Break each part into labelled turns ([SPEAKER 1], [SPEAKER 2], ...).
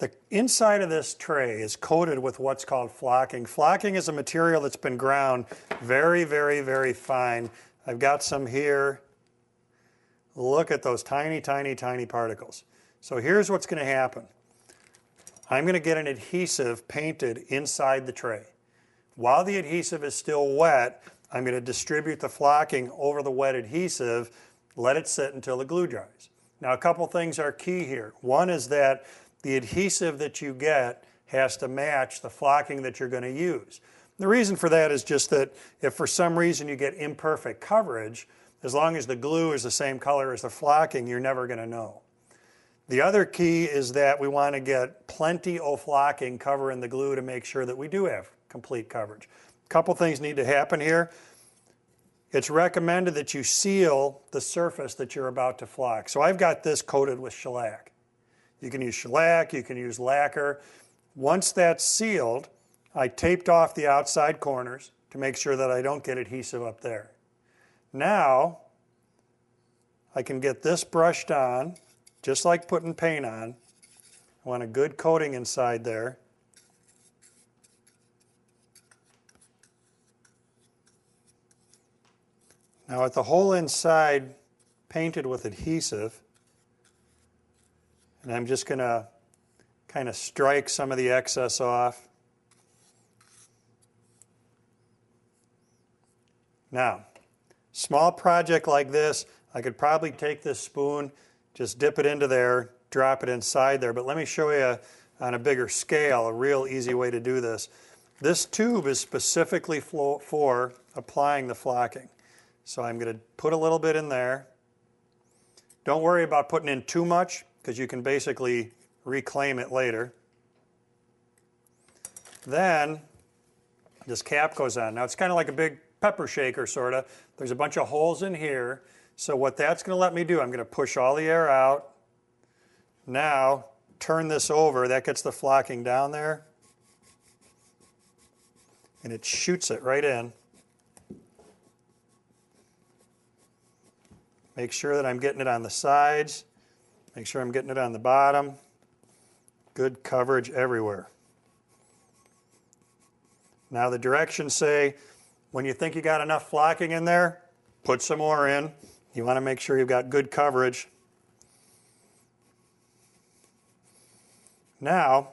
[SPEAKER 1] The inside of this tray is coated with what's called flocking. Flocking is a material that's been ground very, very, very fine. I've got some here. Look at those tiny, tiny, tiny particles. So here's what's going to happen. I'm going to get an adhesive painted inside the tray. While the adhesive is still wet, I'm going to distribute the flocking over the wet adhesive, let it sit until the glue dries. Now, a couple things are key here. One is that the adhesive that you get has to match the flocking that you're going to use. The reason for that is just that if for some reason you get imperfect coverage, as long as the glue is the same color as the flocking, you're never going to know. The other key is that we want to get plenty of flocking covering the glue to make sure that we do have complete coverage. A couple things need to happen here. It's recommended that you seal the surface that you're about to flock. So I've got this coated with shellac. You can use shellac, you can use lacquer. Once that's sealed, I taped off the outside corners to make sure that I don't get adhesive up there. Now, I can get this brushed on, just like putting paint on. I want a good coating inside there. Now with the whole inside painted with adhesive, and I'm just going to kind of strike some of the excess off. Now, small project like this, I could probably take this spoon, just dip it into there, drop it inside there, but let me show you on a bigger scale a real easy way to do this. This tube is specifically for applying the flocking. So I'm going to put a little bit in there. Don't worry about putting in too much, because you can basically reclaim it later. Then this cap goes on. Now it's kind of like a big pepper shaker, sort of. There's a bunch of holes in here. So what that's going to let me do, I'm going to push all the air out. Now turn this over. That gets the flocking down there. And it shoots it right in. Make sure that I'm getting it on the sides. Make sure I'm getting it on the bottom. Good coverage everywhere. Now the directions say, when you think you got enough flocking in there, put some more in. You want to make sure you've got good coverage. Now,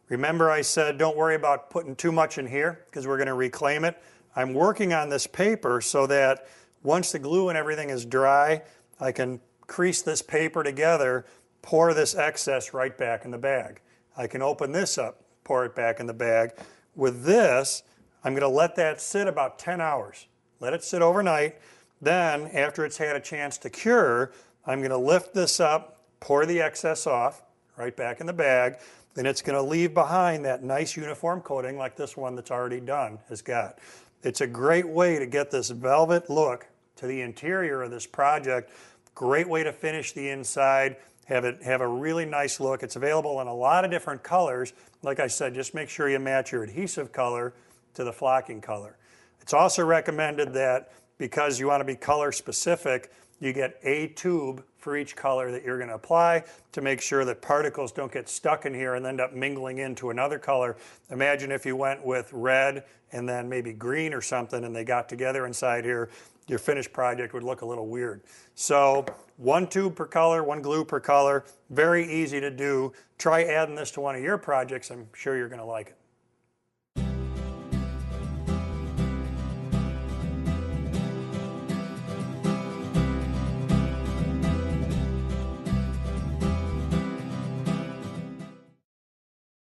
[SPEAKER 1] remember I said don't worry about putting too much in here because we're going to reclaim it. I'm working on this paper so that once the glue and everything is dry, I can crease this paper together, pour this excess right back in the bag. I can open this up, pour it back in the bag. With this, I'm going to let that sit about 10 hours. Let it sit overnight. Then, after it's had a chance to cure, I'm going to lift this up, pour the excess off, right back in the bag. Then it's going to leave behind that nice uniform coating like this one that's already done has got. It's a great way to get this velvet look to the interior of this project. Great way to finish the inside, have a really nice look. It's available in a lot of different colors. Like I said, just make sure you match your adhesive color to the flocking color. It's also recommended that because you want to be color specific, you get a tube for each color that you're going to apply to make sure that particles don't get stuck in here and end up mingling into another color. Imagine if you went with red and then maybe green or something and they got together inside here, your finished project would look a little weird. So one tube per color, one glue per color, very easy to do. Try adding this to one of your projects. I'm sure you're going to like it.